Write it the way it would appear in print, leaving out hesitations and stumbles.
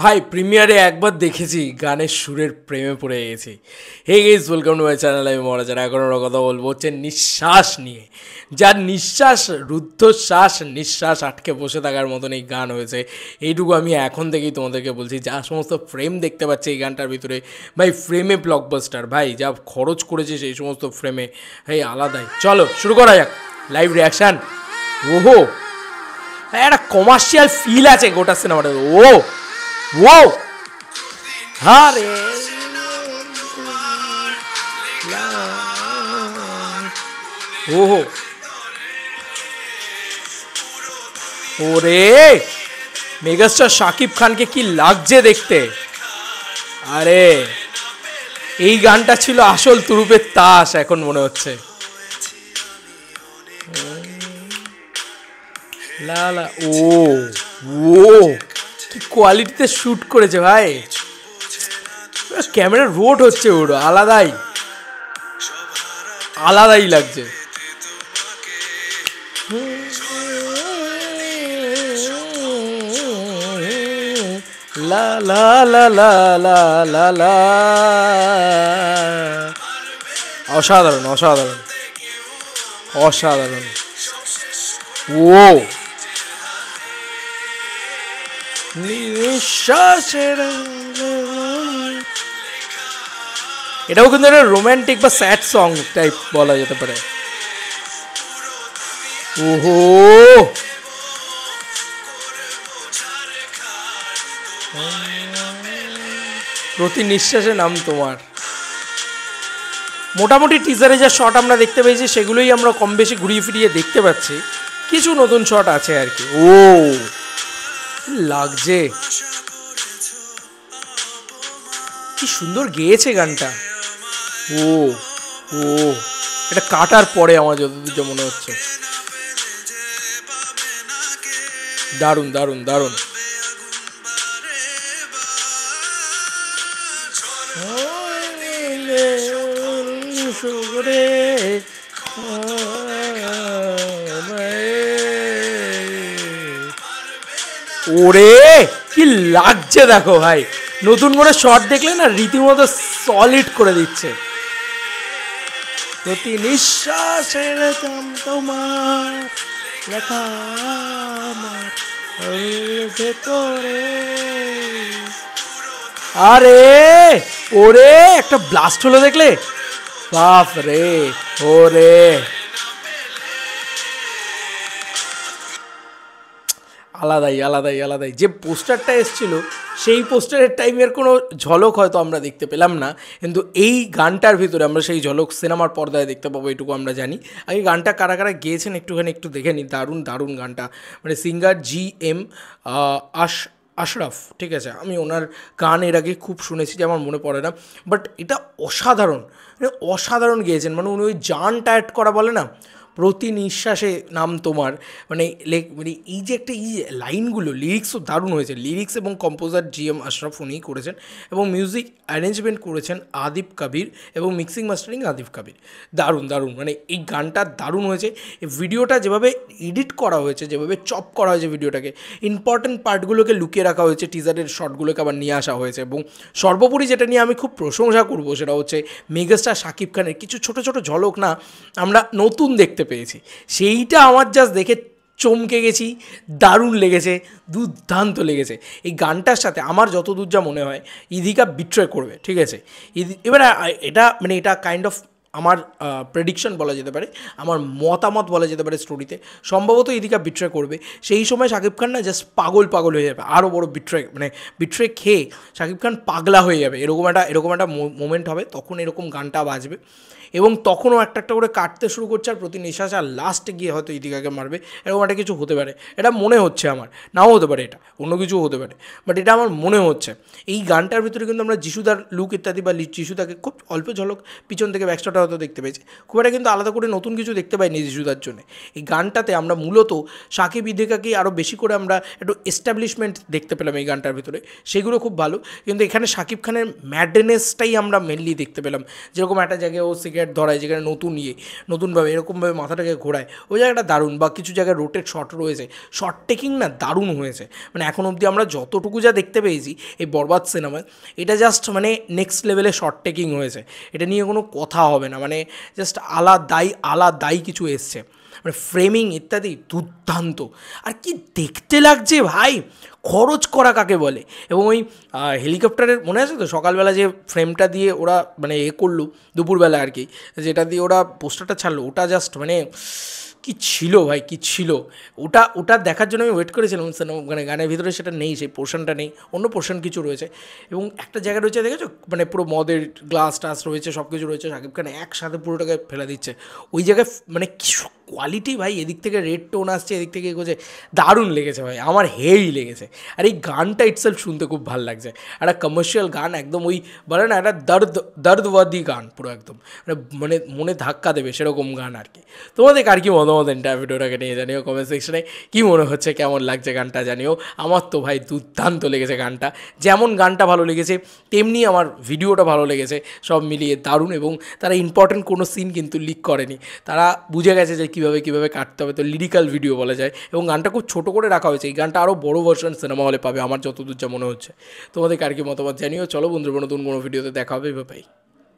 ভাই প্রিমিয়ারে একবার দেখেছি, গানের সুরের প্রেমে পড়ে গেছি। Hey guys, welcome to my channel. আমি মহারাজার। এখন আমরা কথা বলবো হচ্ছে নিঃশ্বাস নিয়ে। যার নিঃশ্বাস, রুদ্ধশ্বাস, নিঃশ্বাস আটকে বসে থাকার মতন এই গান হয়েছে। এইটুকু আমি এখন থেকেই তোমাদেরকে বলছি। যা সমস্ত ফ্রেম দেখতে পাচ্ছি এই গানটার ভিতরে, ভাই ফ্রেমে ব্লকবাস্টার। ভাই যা খরচ করেছে সেই সমস্ত ফ্রেমে, ভাই আলাদাই। চলো শুরু করা যাক লাইভ রিয়াকশান। ওহো, একটা কমার্শিয়াল ফিল আছে গোটা সিনেমাটা। ও আরে ওহো, ওরে মেগাস্টার শাকিব খানকে কি লাগছে দেখতে। আরে এই গানটা ছিল আসল তুরুপের তাস, এখন মনে হচ্ছে। লা লা, ও ও কি কোয়ালিটিতে শ্যুট করেছে ভাই। ক্যামেরা রোড হচ্ছে, ওর আলাদাই আলাদাই লাগছে। লা লা লা লা লা লা লা, অসাধারণ অসাধারণ অসাধারণ। ও নিঃশ্বাসের, এটাও কিন্তু একটা রোম্যান্টিক বা স্যাড সং টাইপ বলা যেতে পারে। ওহো, প্রতি নিঃশ্বাসে নাম তোমার। মোটামুটি টিজারে যা শট আমরা দেখতে পেয়েছি সেগুলোই আমরা কম বেশি ঘুরিয়ে ফিরিয়ে দেখতে পাচ্ছি। কিছু নতুন শট আছে আর কি। ও লাগছে, কি সুন্দর গেয়েছে গানটা। ও ও এটা কাটার পরে আমার যতদূর যা মনে হচ্ছে। দারুণ দারুণ দারুণ। ওরে কি লাগছে দেখো ভাই, নতুন করে শট দেখলে না রীতিমতো সলিড করে দিচ্ছে। প্রতি নিঃশ্বাসের দাম তোমার লেখা আমার ভেতরে। আরে ওরে একটা ব্লাস্ট হলো দেখলে, বাপ রে। ওরে আলাদাই আলাদাই আলাদাই। যে পোস্টারটা এসেছিল সেই পোস্টারের টাইমের কোনো ঝলক হয়তো আমরা দেখতে পেলাম না, কিন্তু এই গানটার ভিতরে আমরা সেই ঝলক সিনেমার পর্দায় দেখতে পাবো, এটুকু আমরা জানি। আগে গানটা কারা কারা গেয়েছেন একটুখানি একটু দেখে নিই। দারুণ দারুণ গানটা, মানে সিঙ্গার GM আশরাফ, ঠিক আছে। আমি ওনার গান এর আগে খুব শুনেছি, যে আমার মনে পড়ে না, বাট এটা অসাধারণ, মানে অসাধারণ গেয়েছেন। মানে উনি ওই জানটা অ্যাড করা বলে না, প্রতি নিঃশ্বাসে নাম তোমার, মানে মানে এই যে একটা এই লাইনগুলো, লিরিক্সও দারুণ হয়েছে। লিরিক্স এবং কম্পোজার GM আশরাফ উনিই করেছেন, এবং মিউজিক অ্যারেঞ্জমেন্ট করেছেন আদিব কাবির, এবং মিক্সিং মাস্টারিং আদিব কাবির। দারুণ দারুণ, মানে এই গানটা দারুণ হয়েছে। এই ভিডিওটা যেভাবে এডিট করা হয়েছে, যেভাবে চপ করা হয়েছে ভিডিওটাকে, ইম্পর্টেন্ট পার্টগুলোকে লুকিয়ে রাখা হয়েছে, টিজারের শর্টগুলোকে আবার নিয়ে আসা হয়েছে। এবং সর্বোপরি যেটা নিয়ে আমি খুব প্রশংসা করবো সেটা হচ্ছে মেগাস্টার শাকিব খানের কিছু ছোট ছোট ঝলক না আমরা নতুন দেখতে পেয়েছি, সেইটা আমার জাস্ট দেখে চমকে গেছি। দারুণ লেগেছে, দুর্দান্ত লেগেছে। এই গানটার সাথে আমার যতদূর যা মনে হয় ইদিকা বিট্রয় করবে, ঠিক আছে। এবার এটা মানে এটা কাইন্ড অফ আমার প্রেডিকশন বলা যেতে পারে, আমার মতামত বলা যেতে পারে স্টোরিতে। সম্ভবত ইদিকা বিট্রয় করবে। সেই সময় শাকিব খান না জাস্ট পাগল পাগল হয়ে যাবে, আরও বড় বিট্রয়, মানে বিট্রয় খেয়ে শাকিব খান পাগলা হয়ে যাবে। এরকম একটা মোমেন্ট হবে, তখন এরকম গানটা বাজবে, এবং তখনও একটা একটা করে কাটতে শুরু করছে, আর প্রতি নিঃশ্বাস, আর লাস্টে গিয়ে হয়তো ইদিকাকে মারবে। এরকম একটা কিছু হতে পারে, এটা মনে হচ্ছে আমার। নাও হতে পারে, এটা অন্য কিছুও হতে পারে, বাট এটা আমার মনে হচ্ছে। এই গানটার ভিতরে কিন্তু আমরা যিশুদার লুক ইত্যাদি বা যিশুদাকে খুব অল্প ঝলক পিছন থেকে ব্যাকস্টটা গানটা হয়তো দেখতে পেয়েছি, খুব একটা কিন্তু আলাদা করে নতুন কিছু দেখতে পাইনি যিশুদার জন্য। এই গানটাতে আমরা মূলত সাকিব ইদিকাকে আরও বেশি করে আমরা একটু এস্টাবলিশমেন্ট দেখতে পেলাম এই গানটার ভিতরে, সেগুলো খুব ভালো। কিন্তু এখানে শাকিব খানের ম্যাডনেসটাই আমরা মেনলি দেখতে পেলাম, যেরকম একটা জায়গায় ও সিগারেট ধরায়, যেখানে নতুনভাবে এরকমভাবে মাথাটাকে ঘোরায়, ওই জায়গাটা দারুণ। বা কিছু জায়গায় রোটেট শট রয়েছে, শট টেকিং না দারুণ হয়েছে। মানে এখন অবধি আমরা যতটুকু যা দেখতে পেয়েছি এই বরবাদ সিনেমায়, এটা জাস্ট মানে নেক্সট লেভেলে শট টেকিং হয়েছে, এটা নিয়ে কোনো কথা হবে না। মানে জাস্ট আলাদাই কিছু এসছে, মানে ফ্রেমিং ইত্যাদি দুর্দান্ত। আর কি দেখতে লাগছে ভাই, খরচ করা কাকে বলে। এবং ওই হেলিকপ্টারের মনে আছে তো সকালবেলা যে ফ্রেমটা দিয়ে ওরা মানে করলো দুপুরবেলা আর কি, যেটা দিয়ে ওরা পোস্টারটা ছাড়লো, ওটা জাস্ট মানে কি ছিল ভাই, কি ছিল ওটা দেখার জন্য আমি ওয়েট করেছিলাম। মানে গানের ভিতরে সেটা নেই, সেই পোর্শনটা নেই, অন্য পোর্শন কিছু রয়েছে। এবং একটা জায়গা রয়েছে দেখেছো, মানে পুরো মদের গ্লাস টাস রয়েছে, সব কিছু রয়েছে, শাকিব খান একসাথে পুরোটাকে ফেলে দিচ্ছে ওই জায়গায়। মানে কি কোয়ালিটি ভাই, এদিক থেকে রেড টোন আসছে, এদিক থেকে এগোছে, দারুণ লেগেছে ভাই, আমার হেভি লেগেছে। আর এই গানটা ইটসেলফ শুনতে খুব ভালো লাগছে, একটা কমার্শিয়াল গান একদম, ওই বলে না একটা দর্দওয়াদি গান পুরো একদম, মানে মনে ধাক্কা দেবে সেরকম গান আর কি। তোমাদের আর কি মতামত এন্টায়ার ভিডিওটাকে নিয়ে জানিও কমেন্ট সেকশনে, কী মনে হচ্ছে, কেমন লাগছে গানটা জানিও। আমার তো ভাই দুর্দান্ত লেগেছে গানটা, যেমন গানটা ভালো লেগেছে তেমনি আমার ভিডিওটা ভালো লেগেছে, সব মিলিয়ে দারুণ। এবং তারা ইম্পর্টেন্ট কোনো সিন কিন্তু লিক করেনি, তারা বুঝে গেছে যে কীভাবে কাটতে হবে, তো লিরিক্যাল ভিডিও বলা যায়। এবং গানটা খুব ছোটো করে রাখা হয়েছে, এই গানটা আরও বড়ো ভার্সন সিনেমা হলে পাবে আমার যতদূর যা মনে হচ্ছে। তোমাদের আর কি মতামত জানিও। চলো বন্ধুরা, নতুন কোনো ভিডিওতে দেখা হবে, বাই।